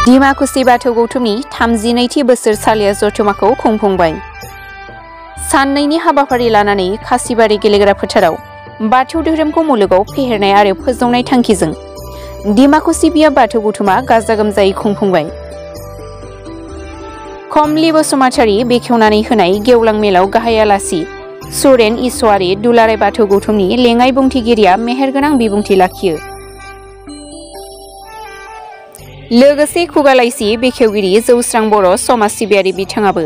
डिमाकुसि बाथौ गौथुमनि 32थि बोसोरसालिया जथुमाखौ खुंफुंबाय। साननैनि हाबाफारि लानानै खासिबारि गेलेग्रा फोथाराव बाथौ धोरोमखौ मुलुगाव फेहेरनाय आरो फोजौनाय थांखिजों डिमाकुसि बिया बाथौ गौथुमा गाजा गोमजायै खुंफुंबाय। कमलि बसुमतारी बेखेवनानै होनाय गेवलां मेलाव गाहाय आलासि सुरेन इसवारी दुलाराय बाथौ गौथुमनि लेङाइ बुंथिगिरिया मेहेरगोनां बिबुंथि लाखियो। लोगोसे खुगालाइसि बेखेवगिरि जौस्रां बर' समाज सिबियारि बिथाङाबो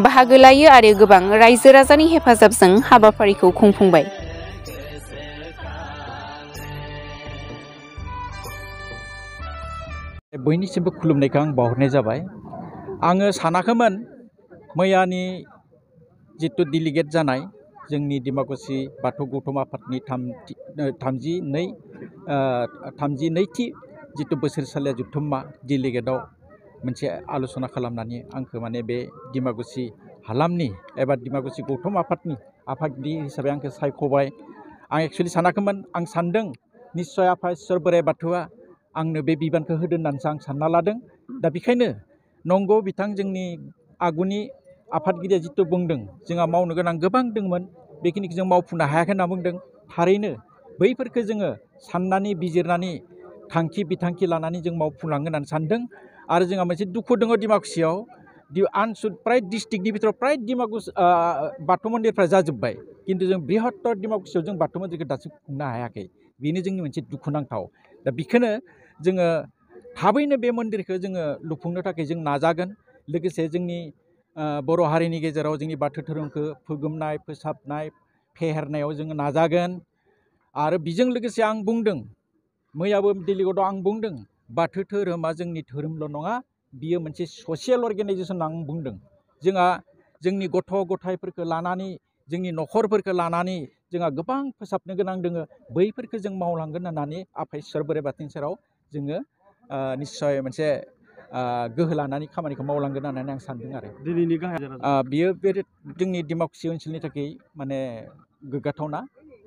बाहागो लायो आरो गोबां रायजो राजानि हेफाजाबजों हाबाफारिखौ खुंफुंबाय। बयनिसिमबो खुलुमनायखौ आं बावहरनाय जाबाय। आङो सानाखैमोन मैयानि जितु डेलिगेट जानाय जोंनि डिमाकुसि बाथौ गौथुम आफादनि 32थि जितु बोसोरसालिया जथुम्मा डेलिगेटआव मोनसे आल'सना खालामनानै आंखौ माने बे डिमाकुसि हालामनि एबा डिमाकुसि गौथुम आफादनि आफादगिरि हिसाबै आंखौ सायख'बाय। आं एक्सुवेलि सानाखैमोन। आं सानदों निस्सय आफा इसोर बोराइ बाथौआ आंनो बे बिबानखौ होदों होननानैसो आं सानना लादों। दा बेखायनो नंगौ बिथां जोंनि आगुनि आफादगिरिया जितु बुंदों जोंहा मावनो गोनां गोबां दंमोन, बेखिनिखौ जों मावफुंनो हायाखै होनना बुंदों। थारैनो बैफोरखौ जोङो साननानै बिजिरनानै थांखि बिथांखि लानानै जों मावफुंलांगोन होननानै सानदों। आरो जोंहा मोनसे दुखु दङ डिमाकुसियाव, प्राय डिस्ट्रिक्टनि बिथोराव प्राय बाथौ मन्दिरफ्रा जाजोब्बाय, खिन्थु जों बृहत्तर डिमाकुसियाव जों बाथौ मन्दिरखौ दासिम खुंनो हायाखै। बेनो जोंनि मोनसे दुखुनांथाव। दा बेखौनो जोङो थाबैनो बे मन्दिरखौ जोङो लुफुंनो थाखाय जों नाजागोन। लोगोसे जोंनि बर' हारिनि गेजेराव जोंनि बाथौ धोरोमखौ फोगोमनाय फोसाबनाय फेहेरनायाव जोङो नाजागोन। आरो बेजों लोगोसे आं बुंदों मैयाबो डेलिगेटआव आं बुंदों बाथौ धोरोमा जोंनि धोरोमल' नङा, बियो मोनसे ससियेल अर्गेनाइजेसन आं बुंदों। जोंहा जोंनि गथ' गथायफोरखौ लानानै जोंनि न'खरफोरखौ लानानै जोंहा गोबां फोसाबनो गोनां दोङो। बैफोरखौ जों मावलांगोन होननानै आफा इसोर बोराइ बाथौनि सेराव जोङो निस्सय मोनसे गोहो लानानै खामानिखौ मावलांगोन होननानै आं सानदों। आरो दिनैनि बियो बे जोंनि डिमाकुसि ओनसोलनि थाखाय माने गोग्गाथावना।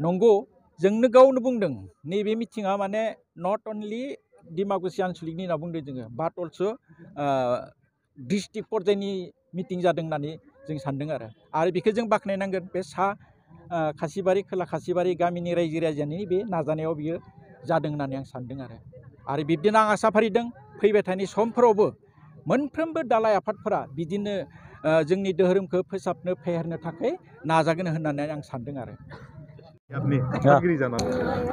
नंगौ जोंनो गावनो बुंदों नैबे मिटिङा माने नट अनलि डिमाकुसि आनसलिकनि होनना बुंदों जोङो, बाट अलसो डिस्ट्रिक्ट पर्यायनि मिटिं जादों होननानै जों सानदों। आरो बेखौ जों बाख्नायनांगोन। बे खासिबारि खोला खासिबारि गामिनि रायजो राजानि बे नाजानायाव बियो जादों होननानै आं सानदों। आरो बिब्दिनो आं आसा फारिदों फैबाय थानाय समफोरावबो मोनफ्रोमबो दालाय आफादफोरा बिदिनो जोंनि धोरोमखौ फोसाबनो फेहेरनो थाखाय नाजागोन होननानै आं सानदों।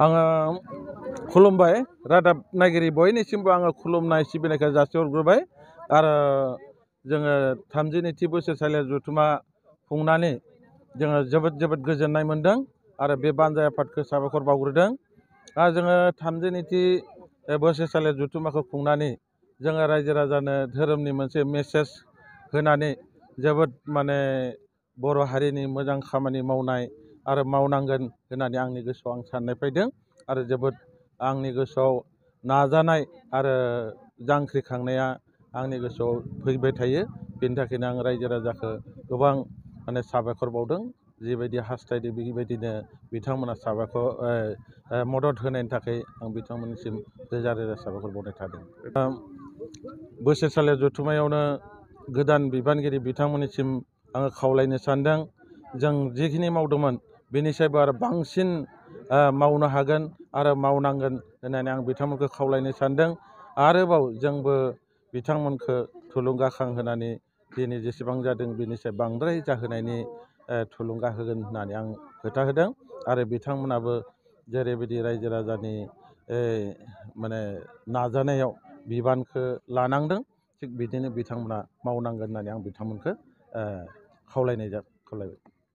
आङो खुलुमबाय रादाब नायगिरि बयनिसिमबो आङो खुलुमनाय सिबिनायखौ जासिहरग्रोबाय। आरो जोङो 32थि बोसोरसालिया जथुमा खुंनानै जोङो जोबोद गोजोननाय मोन्दों आरो बे बानजाय आफादखौ साबायखर बावग्रोदों। आरो जोङो 32थि बोसोरसालिया जथुमाखौ खुंनानै जोङो रायजो राजानो धोरोमनि मोनसे मेसेज होनानै जोबोद माने बर' हारिनि मोजां खामानि मावनाय आरो मावनांगोन होननानै आंनि गोसोआव आं साननाय फैदों। आरो जोबोद आंनि गोसोआव नाजानाय आरो जांख्रिखांनाया आंनि गोसोआव फैबाय थायो। बेनि थाखायनो आं रायजो राजाखौ गोबां माने साबायखर बावदों। जिबायदि हास्थायदों बेबायदिनो बिथांमोना मदद होनायनि थाखाय आं बिथांमोननिसिम रोजा रोजा साबायखर बावनाय थादों। बोसोरसालिया जथुम्मायावनो गोदान बिबानगिरि बिथांमोननिसिम आङो खावलायनो सानदों, जों जिखिनि मावदोंमोन बेनिसायबो आरो बांसिन मावनो हागोन आरो मावनांगोन होननानै आं बिथांमोनखौ खावलायनो सानदों। आरोबाव जोंबो बिथांमोनखौ थुलुंगाखां होनानै दिनै जेसेबां जादों बेनिसाय बांद्राय जाहोनायनि थुलुंगा होगोन होननानै आं खोथा होदों। आरो बिथांमोनाबो जेरैबायदि रायजो राजानि माने नाजानायाव बिबानखौ लानांदों, थिग बिदिनो बिथांमोना मावनांगोन होननानै आं बिथांमोनखौ खावलायबाय।